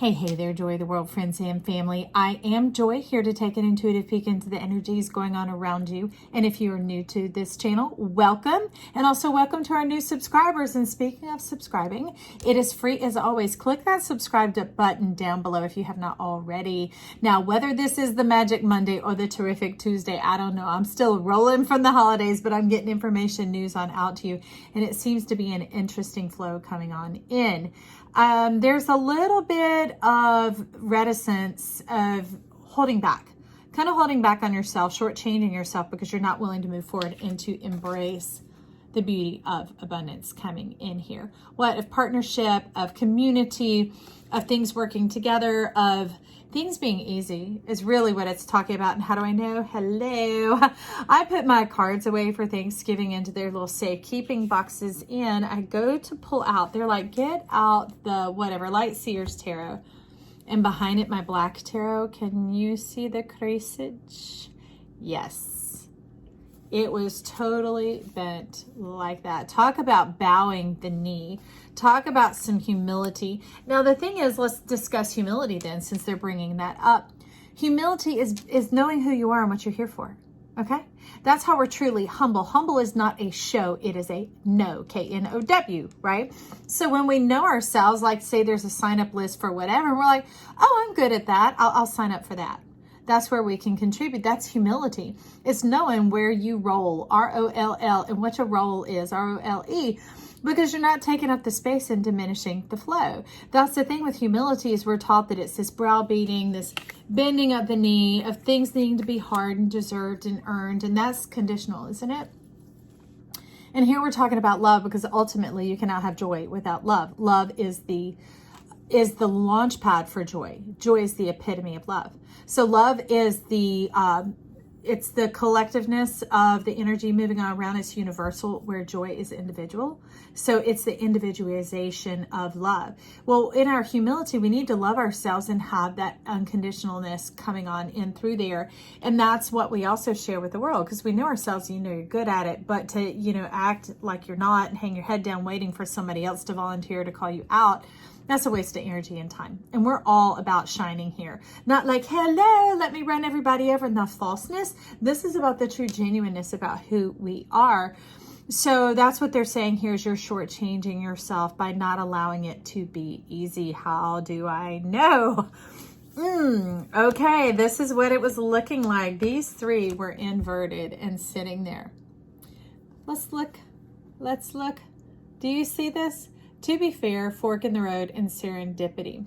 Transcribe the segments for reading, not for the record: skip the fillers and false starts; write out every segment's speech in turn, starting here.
Hey there, Joy of the World friends and family. I am Joy, here to take an intuitive peek into the energies going on around you. And if you are new to this channel, welcome. And also welcome to our new subscribers. And speaking of subscribing, it is free as always. Click that subscribe button down below if you have not already. Now, whether this is the Magic Monday or the Terrific Tuesday, I don't know. I'm still rolling from the holidays, but I'm getting information, news on out to you. And it seems to be an interesting flow coming on in. There's a little bit of reticence of holding back, kind of holding back on yourself, shortchanging yourself because you're not willing to move forward and to embrace the beauty of abundance coming in here. What of partnership, of community, of things working together, of things being easy is really what it's talking about. And how do I know? Hello. I put my cards away for Thanksgiving into their little safekeeping boxes and I go to pull out. They're like, get out the whatever, Light Seers Tarot. And behind it, my black tarot. Can you see the creasage? Yes. It was totally bent like that. Talk about bowing the knee. Talk about some humility. Now, the thing is, let's discuss humility then, since they're bringing that up. Humility is knowing who you are and what you're here for. Okay? That's how we're truly humble. Humble is not a show. It is a know. K-N-O-W, right? So when we know ourselves, like say there's a sign-up list for whatever, and we're like, oh, I'm good at that. I'll sign up for that. That's where we can contribute. That's humility. It's knowing where you roll, R-O-L-L, and what your role is, R-O-L-E, because you're not taking up the space and diminishing the flow. That's the thing with humility is we're taught that it's this browbeating, this bending of the knee, of things needing to be hard and deserved and earned, and that's conditional, isn't it? And here we're talking about love because ultimately you cannot have joy without love. Love is the launch pad for joy. Joy is the epitome of love. So love is it's the collectiveness of the energy moving on around. It's universal, where joy is individual. So it's the individualization of love. Well, in our humility, we need to love ourselves and have that unconditionalness coming on in through there. And that's what we also share with the world, because we know ourselves, you're good at it, but to, act like you're not and hang your head down waiting for somebody else to volunteer to call you out, that's a waste of energy and time. And we're all about shining here. Not like, hello, let me run everybody over in the falseness. This is about the true genuineness about who we are. So that's what they're saying here is you're shortchanging yourself by not allowing it to be easy. How do I know? Okay, this is what it was looking like. These three were inverted and sitting there. Let's look. Do you see this? To be fair, fork in the road, and serendipity.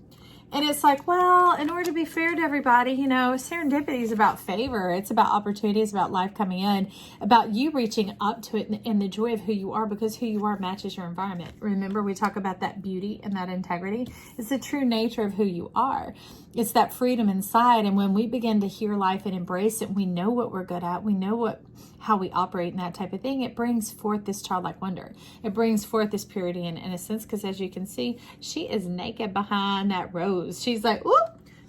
And it's like, well, in order to be fair to everybody, serendipity is about favor. It's about opportunities, about life coming in, about you reaching up to it and the joy of who you are, because who you are matches your environment. Remember, we talk about that beauty and that integrity. It's the true nature of who you are. It's that freedom inside. And when we begin to hear life and embrace it, we know what we're good at. We know how we operate and that type of thing. It brings forth this childlike wonder. It brings forth this purity and innocence, because as you can see, she is naked behind that rose. She's like, ooh,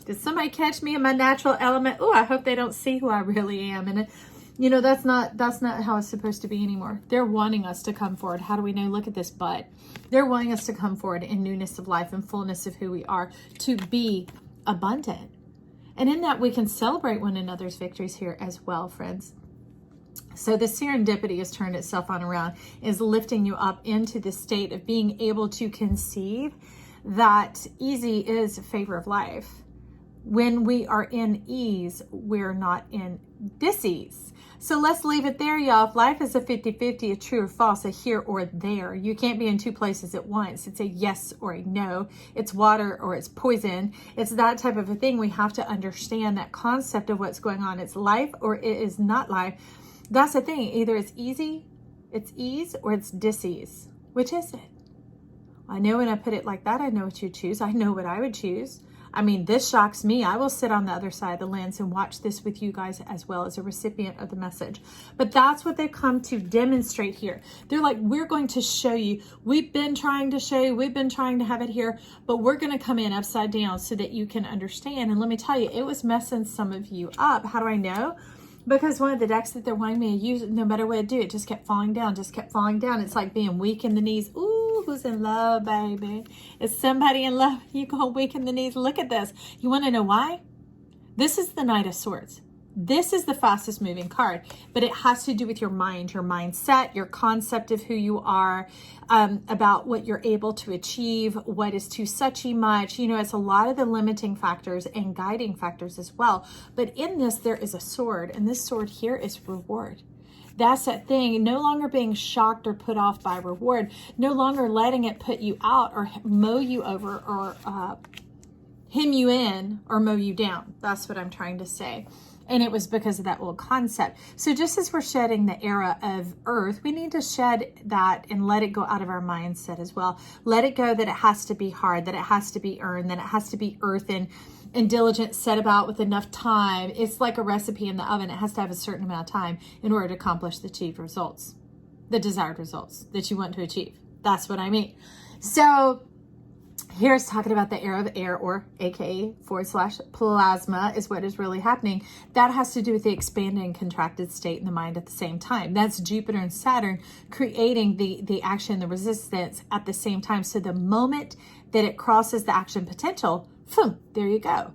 did somebody catch me in my natural element? Ooh, I hope they don't see who I really am. And that's not how it's supposed to be anymore. They're wanting us to come forward. How do we know? Look at this butt. They're wanting us to come forward in newness of life and fullness of who we are, to be abundant. And in that, we can celebrate one another's victories here as well, friends. So the serendipity has turned itself on around, is lifting you up into the state of being able to conceive that easy is a favor of life. When we are in ease, we're not in dis-ease. So let's leave it there, y'all. If life is a 50-50, a true or false, a here or there, you can't be in two places at once. It's a yes or a no. It's water or it's poison. It's that type of a thing. We have to understand that concept of what's going on. It's life or it is not life. That's the thing. Either it's easy, it's ease, or it's dis-ease. Which is it? I know when I put it like that, I know what you choose. I know what I would choose. I mean, this shocks me. I will sit on the other side of the lens and watch this with you guys as well as a recipient of the message. But that's what they've come to demonstrate here. They're like, we're going to show you. We've been trying to show you. We've been trying to have it here. But we're going to come in upside down so that you can understand. And let me tell you, it was messing some of you up. How do I know? Because one of the decks that they're wanting me to use, no matter what I do, it just kept falling down, It's like being weak in the knees. Ooh, Ooh, who's in love, baby? Is somebody in love? You gonna weaken the knees? Look at this. You want to know why? This is the Knight of Swords. This is the fastest moving card, but it has to do with your mind, your mindset, your concept of who you are, about what you're able to achieve, what is too suchy much. You know, it's a lot of the limiting factors and guiding factors as well. But in this, there is a sword, and this sword here is reward. That's that thing, no longer being shocked or put off by reward, no longer letting it put you out or mow you over or hem you in or mow you down. That's what I'm trying to say. And it was because of that old concept. So just as we're shedding the era of earth, we need to shed that and let it go out of our mindset as well. Let it go that it has to be hard, that it has to be earned, that it has to be earthen and diligent, set about with enough time. It's like a recipe in the oven. It has to have a certain amount of time in order to accomplish the achieved results, the desired results that you want to achieve. That's what I mean. So here's talking about the era of air, or aka / plasma, is what is really happening. That has to do with the expanded and contracted state in the mind at the same time. That's Jupiter and Saturn creating the action, the resistance at the same time. So the moment that it crosses the action potential, boom, there you go.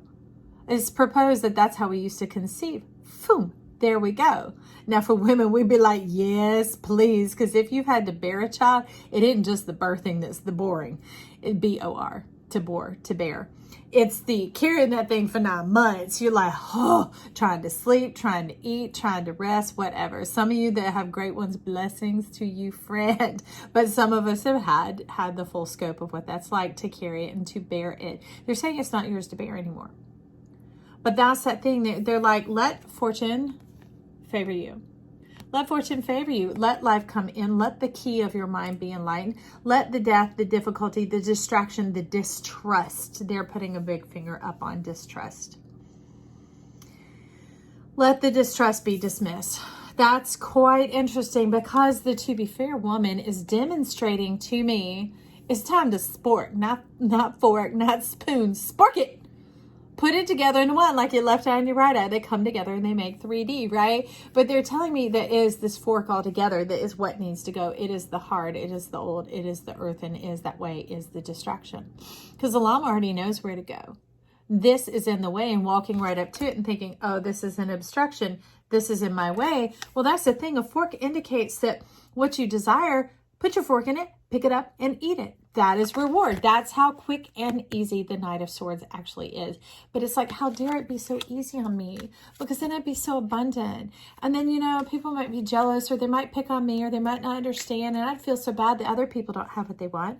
It's proposed that that's how we used to conceive. Boom, there we go. Now for women, we'd be like, yes, please. Because if you've had to bear a child, it isn't just the birthing that's the boring. It'd B-O-R, to bore, to bear. It's the carrying that thing for 9 months. You're like, oh, trying to sleep, trying to eat, trying to rest, whatever. Some of you that have great ones, blessings to you, friend. But some of us have had the full scope of what that's like to carry it and to bear it. They're saying it's not yours to bear anymore. But that's that thing. They're like, let fortune favor you. Let fortune favor you. Let life come in. Let the key of your mind be enlightened. Let the death, the difficulty, the distraction, the distrust. They're putting a big finger up on distrust. Let the distrust be dismissed. That's quite interesting because the to be fair woman is demonstrating to me it's time to spork, not fork, not spoon. Spork it. Put it together in one, like your left eye and your right eye. They come together and they make 3D, right? But they're telling me that is this fork altogether that is what needs to go. It is the hard, it is the old, it is the earthen, is that way, is the distraction. Because the llama already knows where to go. This is in the way, and walking right up to it and thinking, oh, this is an obstruction. This is in my way. Well, that's the thing. A fork indicates that what you desire, put your fork in it, pick it up, and eat it. That is reward. That's how quick and easy the Knight of Swords actually is. But it's like, how dare it be so easy on me? Because then I'd be so abundant. And then, you know, people might be jealous, or they might pick on me, or they might not understand. And I'd feel so bad that other people don't have what they want.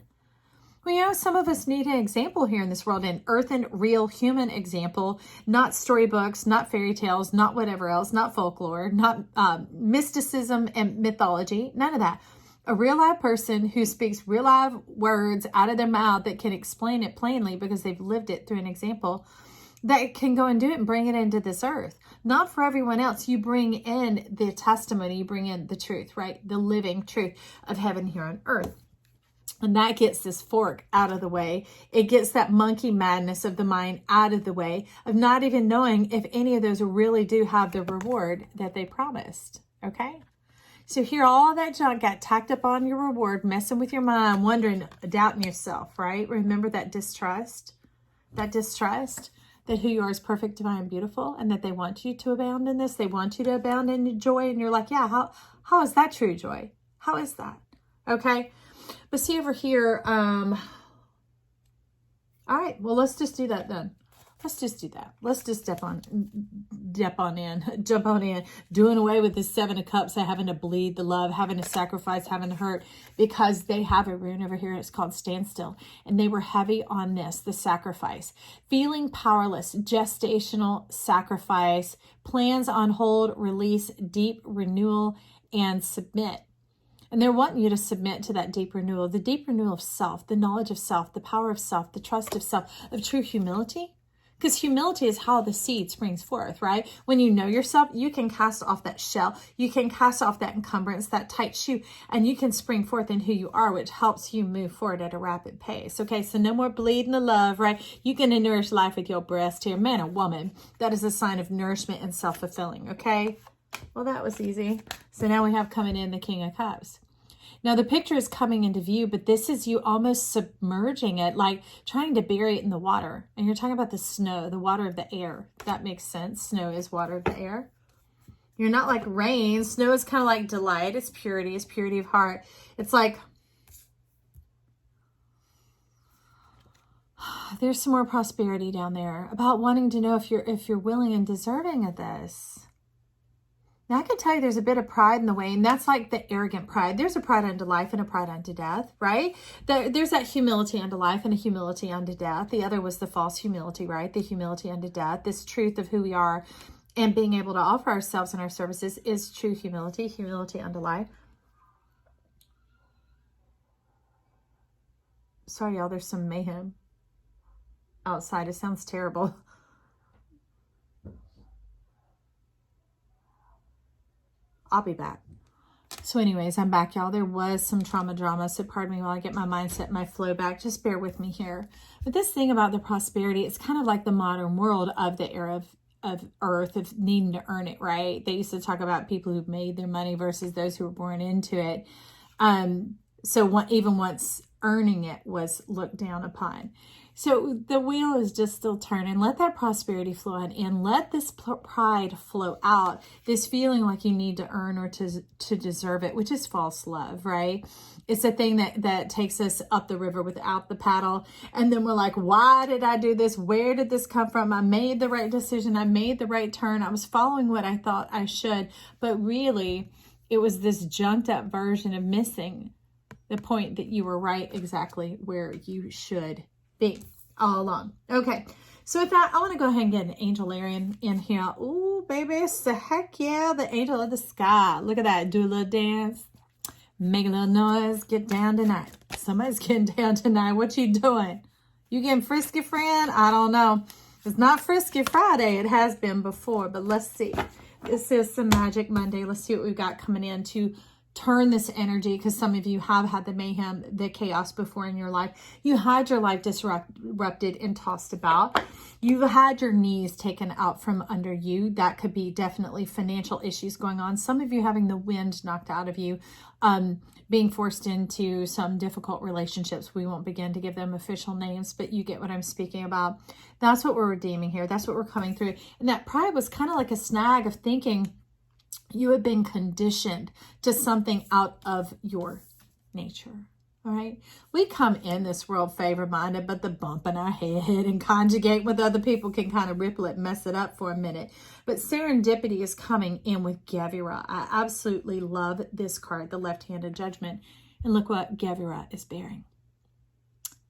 Well, you know, some of us need an example here in this world, an earthen, real human example, not storybooks, not fairy tales, not whatever else, not folklore, not mysticism and mythology, none of that. A real live person who speaks real live words out of their mouth that can explain it plainly because they've lived it through an example, that can go and do it and bring it into this earth. Not for everyone else. You bring in the testimony, you bring in the truth, right? The living truth of heaven here on earth. And that gets this fork out of the way. It gets that monkey madness of the mind out of the way, of not even knowing if any of those really do have the reward that they promised, okay? So here, all that junk got tacked up on your reward, messing with your mind, wondering, doubting yourself, right? Remember that distrust that who you are is perfect, divine, and beautiful, and that they want you to abound in this. They want you to abound in joy. And you're like, yeah, how is that true joy? How is that? Okay. But see over here, all right, well, let's just do that then. Let's just do that. Let's just jump on in, doing away with the 7 of Cups, having to bleed the love, having to sacrifice, having to hurt, because they have a rune over here. It's called standstill. And they were heavy on this, the sacrifice, feeling powerless, gestational sacrifice, plans on hold, release, deep renewal, and submit. And they're wanting you to submit to that deep renewal, the deep renewal of self, the knowledge of self, the power of self, the trust of self, of true humility. Because humility is how the seed springs forth, right? When you know yourself, you can cast off that shell. You can cast off that encumbrance, that tight shoe, and you can spring forth in who you are, which helps you move forward at a rapid pace. Okay, so no more bleeding the love, right? You can nourish life with your breast here, man or woman. That is a sign of nourishment and self-fulfilling, okay? Well, that was easy. So now we have coming in the King of Cups. Now the picture is coming into view, but this is you almost submerging it, like trying to bury it in the water. And you're talking about the snow, the water of the air. That makes sense. Snow is water of the air. You're not like rain. Snow is kind of like delight. It's purity of heart. It's like there's some more prosperity down there, about wanting to know if you're willing and deserving of this. Now I can tell you there's a bit of pride in the way, and that's like the arrogant pride. There's a pride unto life and a pride unto death, right? There's that humility unto life and a humility unto death. The other was the false humility, right? The humility unto death. This truth of who we are and being able to offer ourselves and our services is true humility, humility unto life. Sorry, y'all, there's some mayhem outside. It sounds terrible. I'll be back. So anyways, I'm back, y'all. There was some trauma drama, so pardon me while I get my mindset and my flow back. Just bear with me here. But this thing about the prosperity, it's kind of like the modern world of the era of earth, of needing to earn it, right? They used to talk about people who made their money versus those who were born into it. Even once earning it was looked down upon. So the wheel is just still turning. Let that prosperity flow in and let this pride flow out. This feeling like you need to earn or to deserve it, which is false love, right? It's a thing that takes us up the river without the paddle. And then we're like, why did I do this? Where did this come from? I made the right decision. I made the right turn. I was following what I thought I should. But really, it was this junked up version of missing the point that you were right exactly where you should be all along. Okay, so with that, I want to go ahead and get an angel layer in here. Ooh, baby, so heck yeah, the angel of the sky. Look at that. Do a little dance. Make a little noise. Get down tonight. Somebody's getting down tonight. What you doing? You getting frisky, friend? I don't know. It's not Frisky Friday. It has been before, but let's see. This is some Magic Monday. Let's see what we've got coming in to turn this energy, because some of you have had the mayhem, the chaos before in your life. You had your life disrupted and tossed about. You've had your knees taken out from under you. That could be definitely financial issues going on. Some of you having the wind knocked out of you, being forced into some difficult relationships. We won't begin to give them official names, but you get what I'm speaking about. That's what we're redeeming here. That's what we're coming through. And that pride was kind of like a snag of thinking you have been conditioned to something out of your nature. All right. We come in this world favor-minded, but the bump in our head and conjugate with other people can kind of ripple it and mess it up for a minute. But serendipity is coming in with Gevira. I absolutely love this card, the left-handed judgment. And look what Gevira is bearing.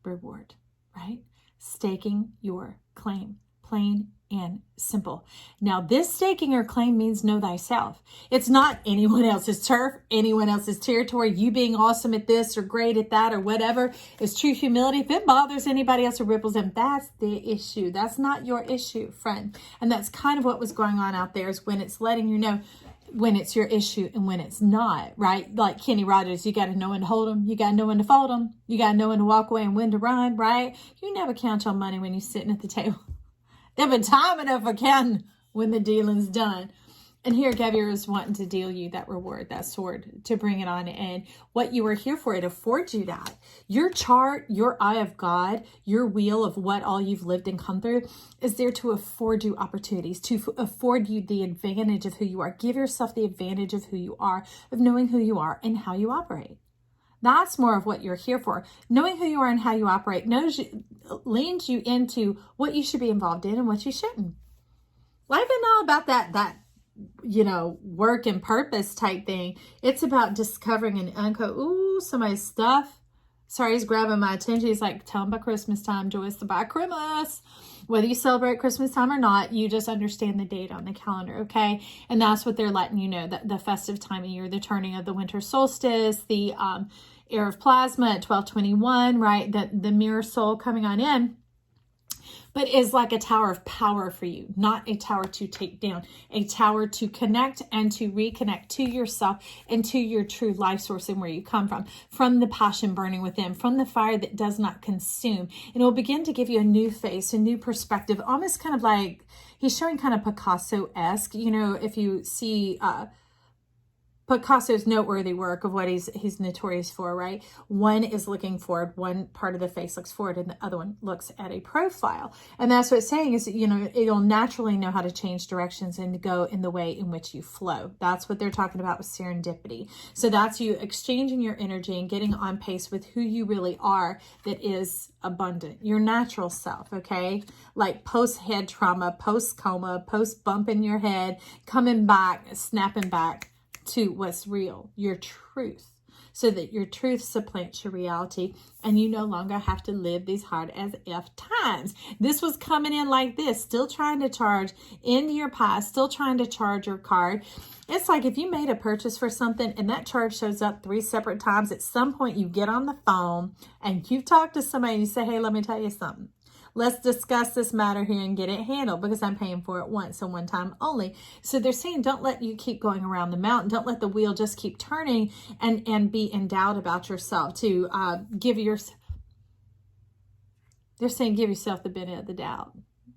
Reward, right? Staking your claim. Plain and simple. Now, this staking or claim means know thyself. It's not anyone else's turf, anyone else's territory. You being awesome at this or great at that or whatever is true humility. If it bothers anybody else or ripples them, that's the issue. That's not your issue, friend. And that's kind of what was going on out there, is when it's letting you know when it's your issue and when it's not, right? Like Kenny Rogers, you got to know when to hold them. You got to know when to fold them. You got to know when to walk away and when to run, right? You never count your money when you're sitting at the table. There'll be time enough for counting when the dealing's done. And here Gevir is wanting to deal you that reward, that sword, to bring it on. And what you were here for, it affords you that. Your chart, your eye of God, your wheel of what all you've lived and come through is there to afford you opportunities, to afford you the advantage of who you are. Give yourself the advantage of who you are, of knowing who you are and how you operate. That's more of what you're here for. Knowing who you are and how you operate leans you into what you should be involved in and what you shouldn't. Life isn't all about that work and purpose type thing. It's about discovering and ooh, somebody's stuff. Sorry, he's grabbing my attention. He's like, tell him by Christmas time, Joyce, by Christmas. Whether you celebrate Christmas time or not, you just understand the date on the calendar, okay? And that's what they're letting you know, that the festive time of year, the turning of the winter solstice, the era of plasma at 12/21, right? The mirror soul coming on in, but is like a tower of power for you, not a tower to take down, a tower to connect and to reconnect to yourself and to your true life source and where you come from the passion burning within, from the fire that does not consume. And it will begin to give you a new face, a new perspective, almost kind of like, he's showing kind of Picasso-esque, if you see Picasso's noteworthy work of what he's notorious for, right? One is looking forward, one part of the face looks forward, and the other one looks at a profile. And that's what it's saying is, it'll naturally know how to change directions and to go in the way in which you flow. That's what they're talking about with serendipity. So that's you exchanging your energy and getting on pace with who you really are, that is abundant, your natural self, okay? Like post head trauma, post coma, post bump in your head, coming back, snapping back to what's real, your truth, so that your truth supplants your reality and you no longer have to live these hard as F times. This was coming in like this, still trying to charge into your past, still trying to charge your card. It's like if you made a purchase for something and that charge shows up 3 separate times, at some point you get on the phone and you talk to somebody and you say, hey, let me tell you something. Let's discuss this matter here and get it handled because I'm paying for it once and one time only. So they're saying, don't let you keep going around the mountain. Don't let the wheel just keep turning and be in doubt about yourself. To they're saying, give yourself the benefit of the doubt.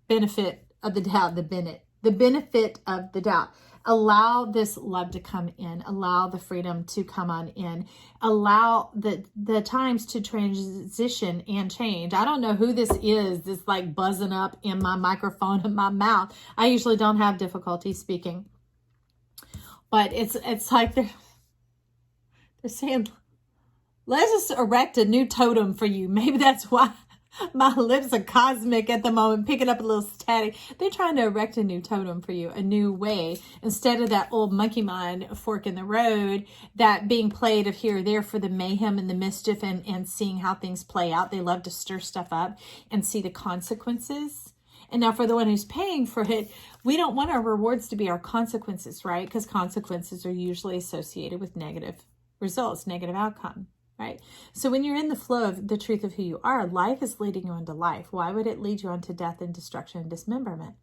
Benefit of the doubt, the benefit of the doubt. Allow this love to come in. Allow the freedom to come on in. Allow the times to transition and change. I don't know who this is, this like buzzing up in my microphone in my mouth. I usually don't have difficulty speaking. But it's like they're saying, let's just erect a new totem for you. Maybe that's why my lips are cosmic at the moment, picking up a little static. They're trying to erect a new totem for you, a new way. Instead of that old monkey mind fork in the road, that being played of here or there for the mayhem and the mischief and seeing how things play out. They love to stir stuff up and see the consequences. And now for the one who's paying for it, we don't want our rewards to be our consequences, right? Because consequences are usually associated with negative results, negative outcome. Right? So when you're in the flow of the truth of who you are, life is leading you into life. Why would it lead you onto death and destruction and dismemberment?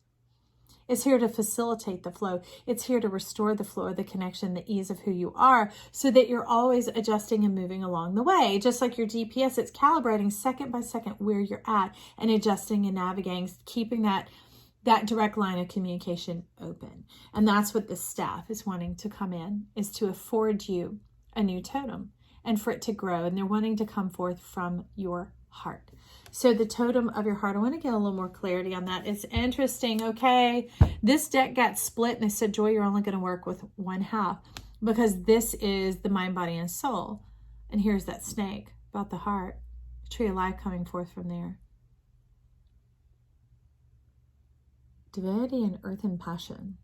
It's here to facilitate the flow. It's here to restore the flow of the connection, the ease of who you are, so that you're always adjusting and moving along the way. Just like your GPS, it's calibrating second by second where you're at and adjusting and navigating, keeping that direct line of communication open. And that's what the staff is wanting to come in, is to afford you a new totem, and for it to grow. And they're wanting to come forth from your heart. So the totem of your heart, I want to get a little more clarity on that. It's interesting, okay? This deck got split and they said, Joy, you're only going to work with one half because this is the mind, body, and soul. And here's that snake about the heart, tree of life coming forth from there. Divinity and earth and passion.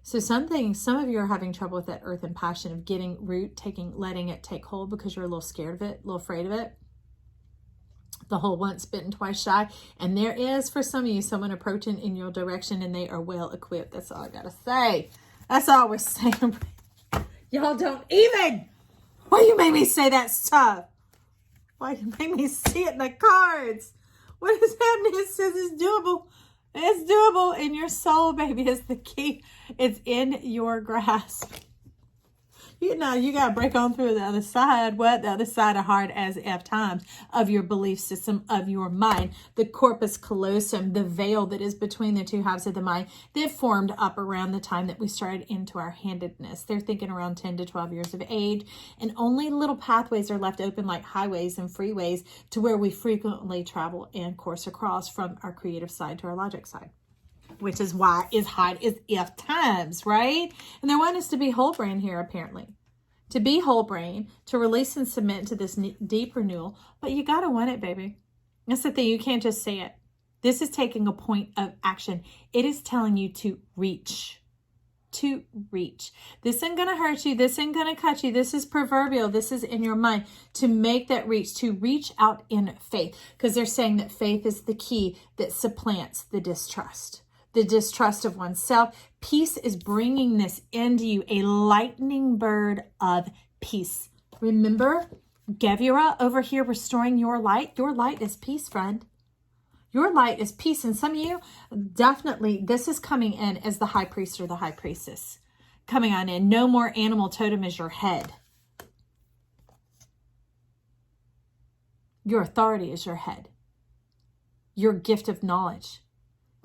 So some of you are having trouble with that earth and passion of getting root, letting it take hold because you're a little scared of it, a little afraid of it. The whole once bitten, twice shy. And there is, for some of you, someone approaching in your direction and they are well equipped. That's all I got to say. That's all we're saying. Y'all don't even. Why you made me say that stuff? Why you made me see it in the cards? What is happening? It says it's doable. It's doable in your soul, baby, is the key. It's in your grasp. You got to break on through the other side. What? The other side of hard as F times of your belief system, of your mind. The corpus callosum, the veil that is between the two halves of the mind that formed up around the time that we started into our handedness. They're thinking around 10 to 12 years of age. And only little pathways are left open like highways and freeways to where we frequently travel and course across from our creative side to our logic side. Which is why is hard is F times, right? And they want us to be whole brain here, apparently. To be whole brain, to release and submit to this deep renewal. But you got to want it, baby. That's the thing. You can't just say it. This is taking a point of action. It is telling you to reach. To reach. This ain't going to hurt you. This ain't going to cut you. This is proverbial. This is in your mind. To make that reach. To reach out in faith. Because they're saying that faith is the key that supplants the distrust. The distrust of oneself. Peace is bringing this into you, a lightning bird of peace. Remember, Gevura over here restoring your light. Your light is peace, friend. Your light is peace. And some of you, definitely, this is coming in as the high priest or the high priestess. Coming on in. No more animal totem as your head. Your authority is your head. Your gift of knowledge.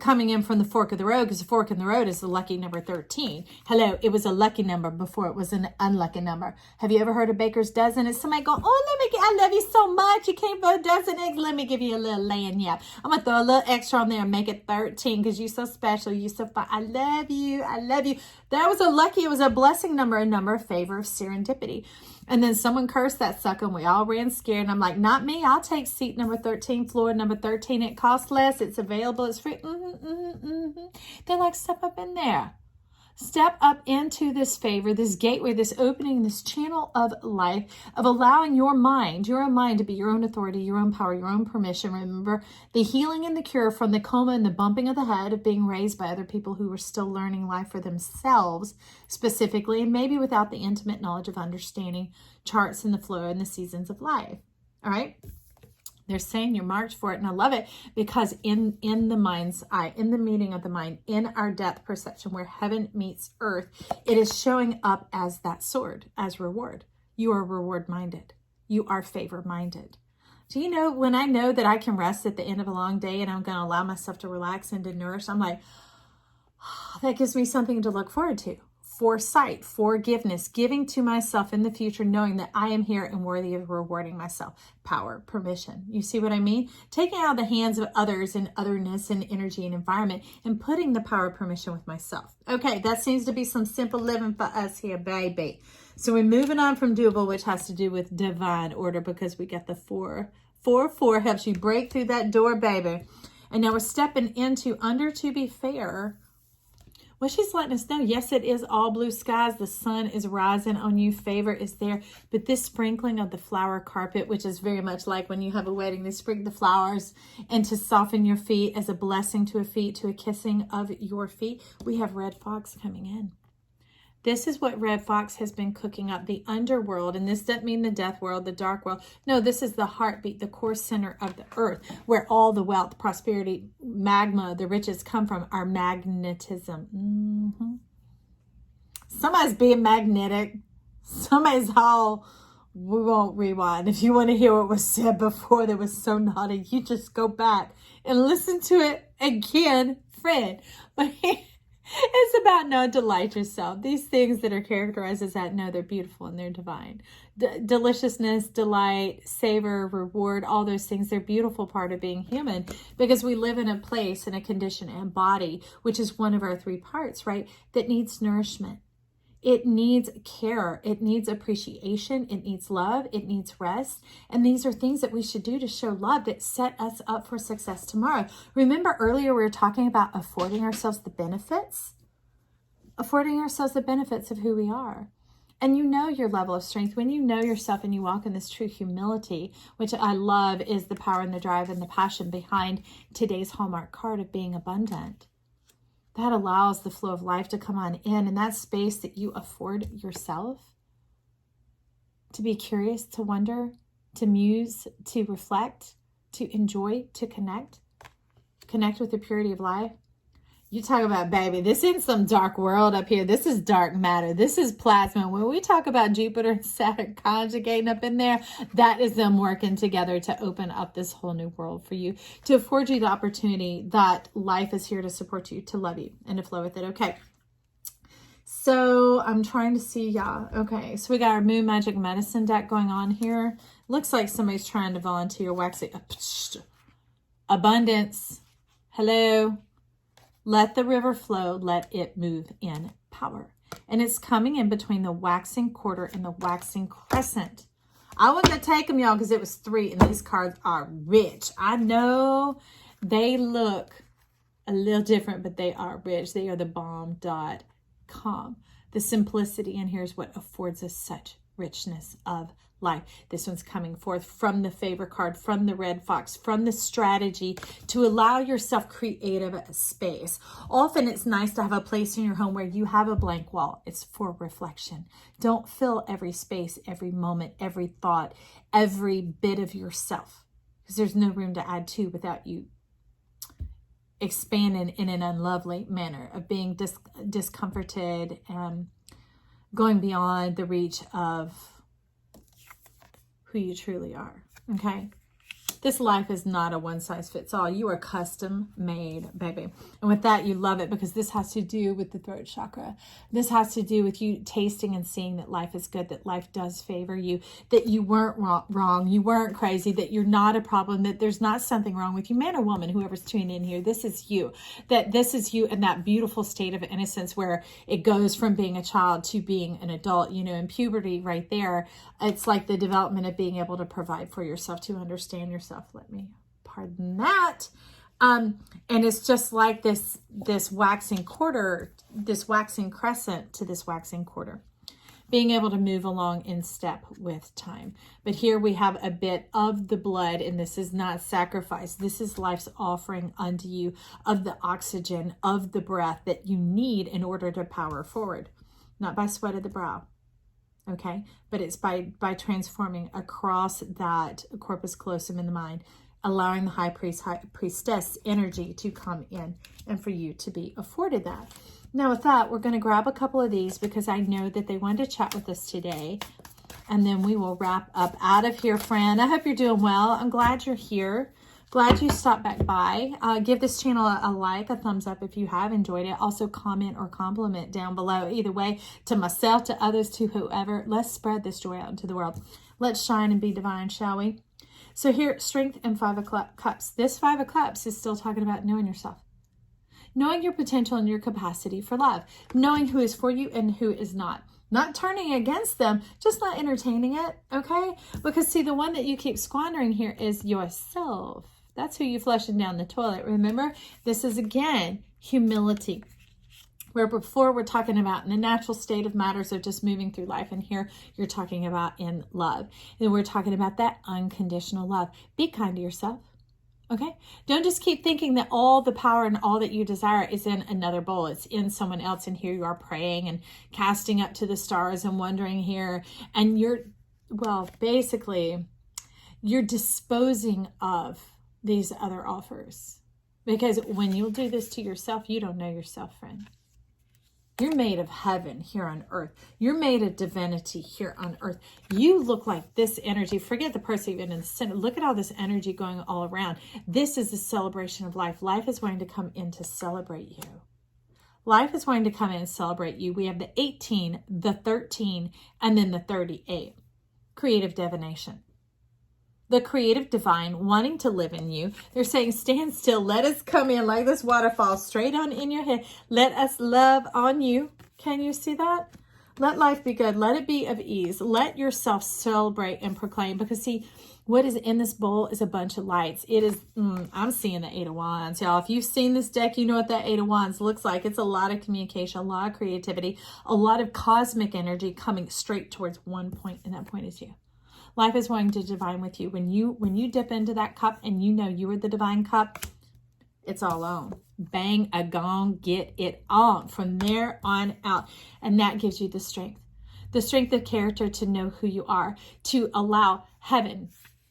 coming in from the fork of the road, because the fork in the road is the lucky number 13. Hello, it was a lucky number before it was an unlucky number. Have you ever heard of baker's dozen? It's somebody going, oh, I love you so much. You came for a dozen eggs. Let me give you a little lanyard. I'm going to throw a little extra on there and make it 13 because you're so special. You're so fun. I love you. I love you. That was a lucky, it was a blessing number, a number of favor, of serendipity. And then someone cursed that sucker and we all ran scared. And I'm like, not me. I'll take seat number 13, floor number 13. It costs less. It's available. It's free. They're like, step up in there. Step up into this favor, this gateway, this opening, this channel of life, of allowing your own mind to be your own authority, your own power, your own permission. Remember, the healing and the cure from the coma and the bumping of the head of being raised by other people who were still learning life for themselves specifically, and maybe without the intimate knowledge of understanding charts and the flow and the seasons of life. All right? They're saying you're marked for it. And I love it because in the mind's eye, in the meeting of the mind, in our depth perception where heaven meets earth, it is showing up as that sword, as reward. You are reward minded. You are favor minded. Do you know, when I know that I can rest at the end of a long day and I'm going to allow myself to relax and to nourish, I'm like, oh, that gives me something to look forward to. Foresight, forgiveness, giving to myself in the future, knowing that I am here and worthy of rewarding myself. Power, permission. You see what I mean? Taking out the hands of others and otherness and energy and environment and putting the power of permission with myself. Okay, that seems to be some simple living for us here, baby. So we're moving on from doable, which has to do with divine order, because we got the 4. 4 helps you break through that door, baby. And now we're stepping into under to be fair. Well, she's letting us know, yes, it is all blue skies. The sun is rising on you. Favor is there. But this sprinkling of the flower carpet, which is very much like when you have a wedding, they sprinkle the flowers and to soften your feet as a blessing to a feet, to a kissing of your feet. We have red fox coming in. This is what red fox has been cooking up, the underworld. And this doesn't mean the death world, the dark world. No, this is the heartbeat, the core center of the earth, where all the wealth, prosperity, magma, the riches come from, our magnetism. Somebody's being magnetic. Somebody's all, we won't rewind. If you want to hear what was said before that was so naughty, you just go back and listen to it again, friend. But it's about no, delight yourself. These things that are characterized as that, no, they're beautiful and they're divine. Deliciousness, delight, savor, reward, all those things, they're a beautiful part of being human, because we live in a place, in a condition and body, which is one of our 3 parts, right? That needs nourishment. It needs care. It needs appreciation. It needs love. It needs rest. And these are things that we should do to show love that set us up for success tomorrow. Remember earlier we were talking about affording ourselves the benefits? Affording ourselves the benefits of who we are. And you know your level of strength. When you know yourself and you walk in this true humility, which I love is the power and the drive and the passion behind today's Hallmark card of being abundant. That allows the flow of life to come on in, and that space that you afford yourself to be curious, to wonder, to muse, to reflect, to enjoy, to connect with the purity of life. You talk about, baby, this isn't some dark world up here. This is dark matter. This is plasma. When we talk about Jupiter and Saturn conjugating up in there, that is them working together to open up this whole new world for you, to afford you the opportunity that life is here to support you, to love you, and to flow with it. Okay. So I'm trying to see, yeah. Okay. So we got our Moon Magic Medicine deck going on here. Looks like somebody's trying to volunteer waxing. Abundance. Hello. Let the river flow, let it move in power. And it's coming in between the waxing quarter and the waxing crescent. I wasn't going to take them, y'all, because it was 3, and these cards are rich. I know they look a little different, but they are rich. They are the bomb.com. The simplicity in here is what affords us such richness of life. This one's coming forth from the favor card, from the red fox, from the strategy to allow yourself creative space. Often it's nice to have a place in your home where you have a blank wall. It's for reflection. Don't fill every space, every moment, every thought, every bit of yourself, because there's no room to add to without you expanding in an unlovely manner of being discomforted and going beyond the reach of who you truly are. Okay. This life is not a one size fits all. You are custom made, baby. And with that, you love it because this has to do with the throat chakra. This has to do with you tasting and seeing that life is good, that life does favor you, that you weren't wrong, you weren't crazy, that you're not a problem, that there's not something wrong with you, man or woman, whoever's tuning in here. This is you, that this is you in that beautiful state of innocence where it goes from being a child to being an adult. You know, in puberty right there, it's like the development of being able to provide for yourself, to understand yourself. Let me pardon that. And it's just like this waxing quarter, this waxing crescent to this waxing quarter, being able to move along in step with time. But here we have a bit of the blood, and this is not sacrifice. This is life's offering unto you of the oxygen, of the breath that you need in order to power forward, not by sweat of the brow. Okay, but it's by transforming across that corpus callosum in the mind, allowing the high priest, high priestess energy to come in and for you to be afforded that. Now with that, we're going to grab a couple of these because I know that they wanted to chat with us today. And then we will wrap up out of here, friend. I hope you're doing well. I'm glad you're here. Glad you stopped back by. Give this channel a like, a thumbs up if you have enjoyed it. Also comment or compliment down below. Either way, to myself, to others, to whoever. Let's spread this joy out into the world. Let's shine and be divine, shall we? So here, strength and 5 of cups. This 5 of cups is still talking about knowing yourself. Knowing your potential and your capacity for love. Knowing who is for you and who is not. Not turning against them, just not entertaining it, okay? Because see, the one that you keep squandering here is yourself. That's who you're flushing down the toilet. Remember, this is, again, humility. Where before we're talking about in the natural state of matters of just moving through life. And here you're talking about in love. And we're talking about that unconditional love. Be kind to yourself. Okay? Don't just keep thinking that all the power and all that you desire is in another bowl. It's in someone else. And here you are praying and casting up to the stars and wondering here. And you're, well, basically, you're disposing of these other offers. Because when you'll do this to yourself, you don't know yourself, friend. You're made of heaven here on earth. You're made of divinity here on earth. You look like this energy. Forget the person even in the center. Look at all this energy going all around. This is the celebration of life. Life is going to come in to celebrate you. Life is going to come in and celebrate you. We have the 18, the 13, and then the 38. Creative divination. The creative divine wanting to live in you. They're saying, stand still. Let us come in like this waterfall straight on in your head. Let us love on you. Can you see that? Let life be good. Let it be of ease. Let yourself celebrate and proclaim. Because see, what is in this bowl is a bunch of lights. It is, I'm seeing the 8 of Wands. Y'all, if you've seen this deck, you know what that 8 of Wands looks like. It's a lot of communication, a lot of creativity, a lot of cosmic energy coming straight towards one point. And that point is you. Life is wanting to divine with you. When you dip into that cup and you know you are the divine cup, it's all on. Bang a gong, get it on from there on out. And that gives you the strength of character to know who you are, to allow heaven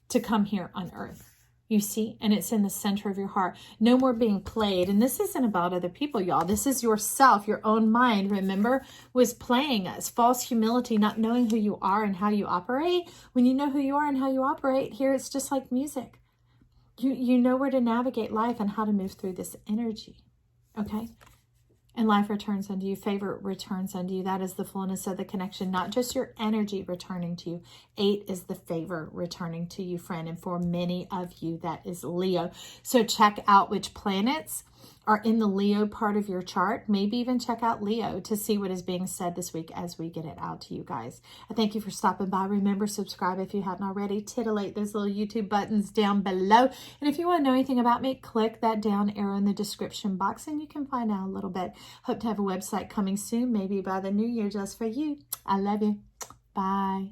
to come here on earth. You see, and it's in the center of your heart. No more being played. And this isn't about other people, y'all. This is yourself, your own mind, remember, was playing us. False humility, not knowing who you are and how you operate. When you know who you are and how you operate, here it's just like music. You know where to navigate life and how to move through this energy. Okay? And life returns unto you. Favor returns unto you. That is the fullness of the connection, not just your energy returning to you. 8 is the favor returning to you, friend. And for many of you, that is Leo. So check out which planets are in the Leo part of your chart. Maybe even check out Leo to see what is being said this week as we get it out to you guys. I thank you for stopping by. Remember, subscribe if you hadn't already. Titillate those little YouTube buttons down below. And if you want to know anything about me, click that down arrow in the description box and you can find out a little bit. Hope to have a website coming soon, maybe by the new year, just for you. I love you. Bye.